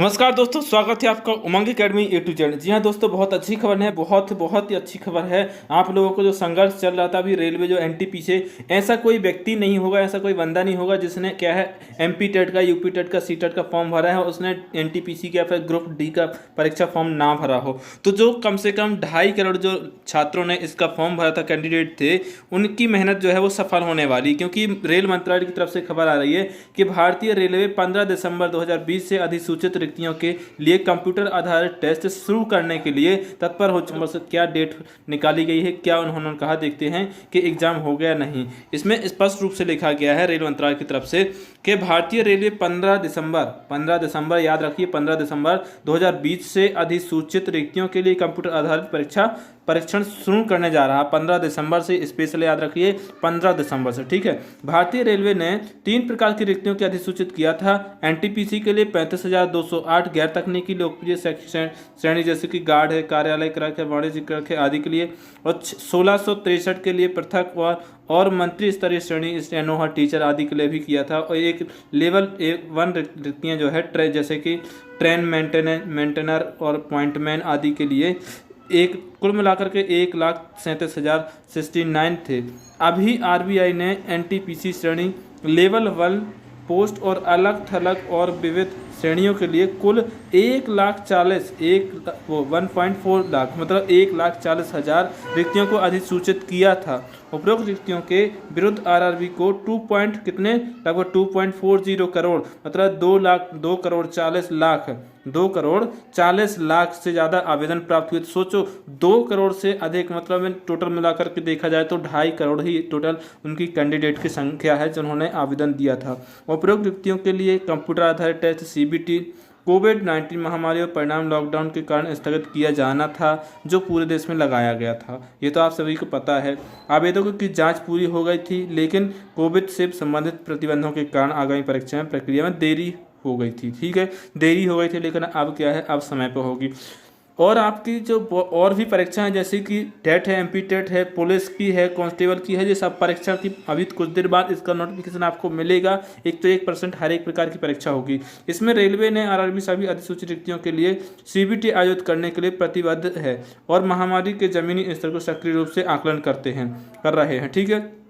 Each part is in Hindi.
नमस्कार दोस्तों, स्वागत है आपका उमंग एकेडमी ए टू जेड। जी हाँ दोस्तों, बहुत अच्छी खबर है, बहुत ही अच्छी खबर है। आप लोगों को जो संघर्ष चल रहा था अभी रेलवे जो एनटीपी से, ऐसा कोई व्यक्ति नहीं होगा, ऐसा कोई बंदा नहीं होगा जिसने क्या है एमपी टेट का, यूपी टेट का, सी टेट का फॉर्म भरा है, उसने एनटीपीसी का फिर ग्रुप डी का परीक्षा फॉर्म ना भरा हो। तो जो कम से कम 2.5 करोड़ जो छात्रों ने इसका फॉर्म भरा था, कैंडिडेट थे, उनकी मेहनत जो है वो सफल होने वाली, क्योंकि रेल मंत्रालय की तरफ से खबर आ रही है कि भारतीय रेलवे 15 दिसंबर 2020 से अधिसूचित रिक्तियों के लिए कंप्यूटर आधारित टेस्ट शुरू करने के लिए तत्पर हो चुका है। क्या डेट निकाली गई है, क्या उन्होंने कहा, देखते हैं कि एग्जाम हो गया नहीं। इसमें स्पष्ट रूप से लिखा गया है रेल मंत्रालय की तरफ से कि भारतीय रेलवे 15 दिसंबर याद रखिए, 15 दिसंबर 2020 से अधिसूचित रिक्तियों के लिए कंप्यूटर आधारित परीक्षण शुरू करने जा रहा है। 15 दिसंबर से, स्पेशल याद रखिए 15 दिसंबर से, ठीक है। भारतीय रेलवे ने 3 प्रकार की रिक्तियों की अधिसूचित किया था। एनटीपीसी के लिए 35,208 गैर तकनीकी लोकप्रिय श्रेणी जैसे कि गार्ड है, कार्यालय क्लर्क है, वाणिज्य क्लर्क है आदि के लिए, और 1663 के लिए पृथक और मंत्री स्तरीय श्रेणी स्टेनो टीचर आदि के लिए भी किया था। और एक लेवल 1 रिक्तियाँ जो है जैसे कि ट्रेन मेंटेनर और पॉइंटमैन आदि के लिए एक कुल मिलाकर के 1,37,069 थे। अभी आरबीआई ने एनटीपीसी श्रेणी लेवल 1 पोस्ट और अलग थलग और विविध श्रेणियों के लिए कुल 1,40,000 लाख मतलब 1,40,000 रिक्तियों को अधिसूचित किया था। उपरोक्त रिक्तियों के विरुद्ध आरआरबी को लगभग 2.40 करोड़ मतलब 2 करोड़ 40 लाख से ज़्यादा आवेदन प्राप्त हुए। तो सोचो 2 करोड़ से अधिक, मतलब टोटल मिलाकर के देखा जाए तो 2.5 करोड़ ही टोटल उनकी कैंडिडेट की संख्या है जिन्होंने आवेदन दिया था। उपरोक्त रिक्तियों के लिए कंप्यूटर आधारित टेस्ट सीबीटी कोविड-19 महामारी और परिणाम लॉकडाउन के कारण स्थगित किया जाना था, जो पूरे देश में लगाया गया था। ये तो आप सभी को पता है। आवेदकों की जांच पूरी हो गई थी, लेकिन कोविड से संबंधित प्रतिबंधों के कारण आगामी परीक्षा प्रक्रिया में देरी हो गई थी। ठीक है, देरी हो गई थी, लेकिन अब क्या है, अब समय पर होगी। और आपकी जो और भी परीक्षा है, जैसे कि टेट है, एमपी टेट है, पुलिस की है, कांस्टेबल की है, ये सब परीक्षा की अभी कुछ देर बाद इसका नोटिफिकेशन आपको मिलेगा। 1% हर एक प्रकार की परीक्षा होगी। इसमें रेलवे ने आरआरबी सभी अधिसूचित रिक्तियों के लिए सीबीटी आयोजित करने के लिए प्रतिबद्ध है और महामारी के जमीनी स्तर को सक्रिय रूप से आकलन कर रहे हैं। ठीक है,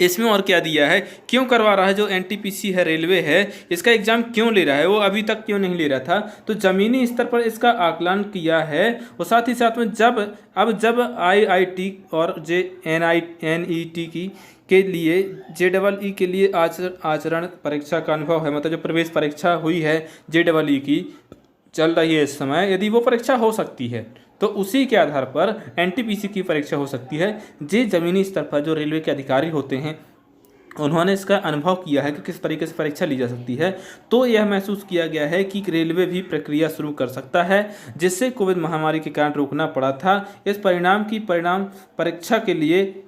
इसमें और क्या दिया है, क्यों करवा रहा है, जो एनटीपीसी है, रेलवे है, इसका एग्जाम क्यों ले रहा है, वो अभी तक क्यों नहीं ले रहा था, तो ज़मीनी स्तर पर इसका आकलन किया है। और साथ ही साथ में जब आईआईटी और एनईटी के लिए जेईई के लिए आचरण परीक्षा का अनुभव है, मतलब जो प्रवेश परीक्षा हुई है जेईई की चल रही है इस समय, यदि वो परीक्षा हो सकती है तो उसी के आधार पर एनटीपीसी की परीक्षा हो सकती है। जे ज़मीनी स्तर पर जो रेलवे के अधिकारी होते हैं, उन्होंने इसका अनुभव किया है कि किस तरीके से परीक्षा ली जा सकती है। तो यह महसूस किया गया है कि रेलवे भी प्रक्रिया शुरू कर सकता है, जिससे कोविड महामारी के कारण रोकना पड़ा था। इस परिणाम परीक्षा के लिए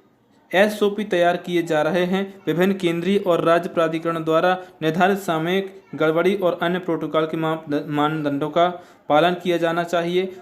एसओपी तैयार किए जा रहे हैं। विभिन्न केंद्रीय और राज्य प्राधिकरण द्वारा निर्धारित सामयिक गड़बड़ी और अन्य प्रोटोकॉल के मानदंडों का पालन किया जाना चाहिए,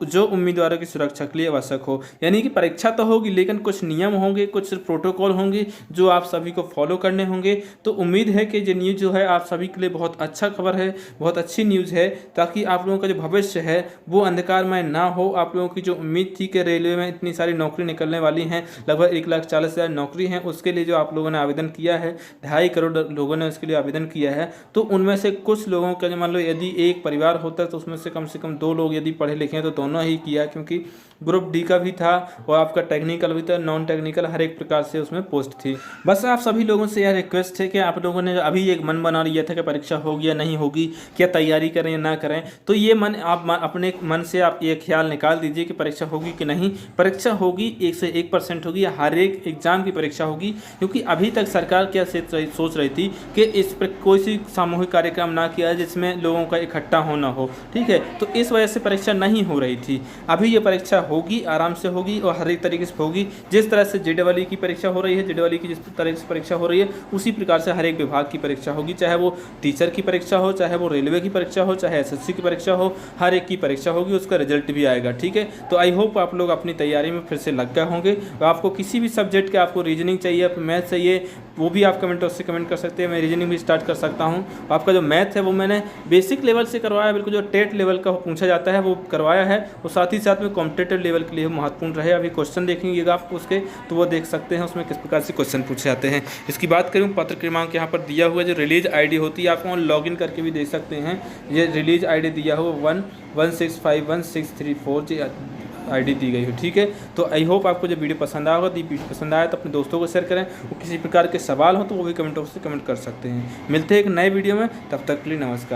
जो उम्मीदवारों की सुरक्षा के लिए आवश्यक हो। यानी कि परीक्षा तो होगी, लेकिन कुछ नियम होंगे, कुछ प्रोटोकॉल होंगे जो आप सभी को फॉलो करने होंगे। तो उम्मीद है कि ये न्यूज़ जो है आप सभी के लिए बहुत अच्छा खबर है, बहुत अच्छी न्यूज़ है, ताकि आप लोगों का जो भविष्य है वो अंधकारमय ना हो। आप लोगों की जो उम्मीद थी कि रेलवे में इतनी सारी नौकरी निकलने वाली हैं, लगभग 1,40,000 नौकरी हैं, उसके लिए जो आप लोगों ने आवेदन किया है, 2.5 करोड़ लोगों ने उसके लिए आवेदन किया है। तो उनमें से कुछ लोगों का, मान लो यदि एक परिवार होता है तो उसमें से कम 2 लोग यदि पढ़े लिखे हैं तो दोनों ही किया, क्योंकि ग्रुप डी का भी था और आपका टेक्निकल भी था, नॉन टेक्निकल, हर एक प्रकार से उसमें पोस्ट थी। बस आप सभी लोगों से यह रिक्वेस्ट है कि आप लोगों ने अभी एक मन बना लिया था कि परीक्षा होगी या नहीं होगी, क्या तैयारी करें या ना करें, तो ये मन आप अपने मन से आप ये ख्याल निकाल दीजिए कि परीक्षा होगी कि नहीं। परीक्षा होगी, 1 से 1% होगी, हर एक एग्जाम की परीक्षा होगी, क्योंकि अभी तक सरकार क्या सोच रही थी कि इस पर कोई सी सामूहिक कार्यक्रम ना किया जिसमें लोगों का इकट्ठा होना हो। ठीक है, तो इस वजह से परीक्षा नहीं हो रही थी। अभी ये परीक्षा होगी, आराम से होगी और हर एक तरीके से होगी। जिस तरह से जेईई की परीक्षा हो रही है, जेईई की जिस तरह से परीक्षा हो रही है, उसी प्रकार से हर एक विभाग की परीक्षा होगी, चाहे वो टीचर की परीक्षा हो, चाहे वो रेलवे की परीक्षा हो, चाहे एसएससी की परीक्षा हो, हर एक की परीक्षा होगी, उसका रिजल्ट भी आएगा। ठीक है, तो आई होप आप लोग अपनी तैयारी में फिर से लग गए होंगे। आपको किसी भी सब्जेक्ट के, आपको रीजनिंग चाहिए, मैथ चाहिए, वो भी आप कमेंट बॉक्स से कमेंट कर सकते हैं। मैं रीजनिंग भी स्टार्ट कर सकता हूँ। आपका जो मैथ है वो मैंने बेसिक लेवल से करवाया, बिल्कुल जो टेट लेवल का पूछा जाता है वो करवाया है, और साथ ही साथ में कॉम्पिटेटिव लेवल के लिए महत्वपूर्ण रहे। अभी क्वेश्चन देखेंगे आप उसके तो वो देख सकते हैं उसमें किस प्रकार से क्वेश्चन पूछे जाते हैं। इसकी बात करूँ पत्र क्रमांक यहाँ पर दिया हुआ है, जो रिलीज आईडी होती है आप वहाँ लॉगिन करके भी देख सकते हैं। ये रिलीज आईडी दिया हुआ 11651634 जी आईडी दी गई हो, ठीक है। तो आई होप आपको जो वीडियो पसंद आया होगा, वीडियो पसंद आया तो अपने दोस्तों को शेयर करें, और किसी प्रकार के सवाल हो तो वो भी कमेंट बॉक्स से कमेंट कर सकते हैं। मिलते हैं एक नए वीडियो में, तब तक के लिए नमस्कार।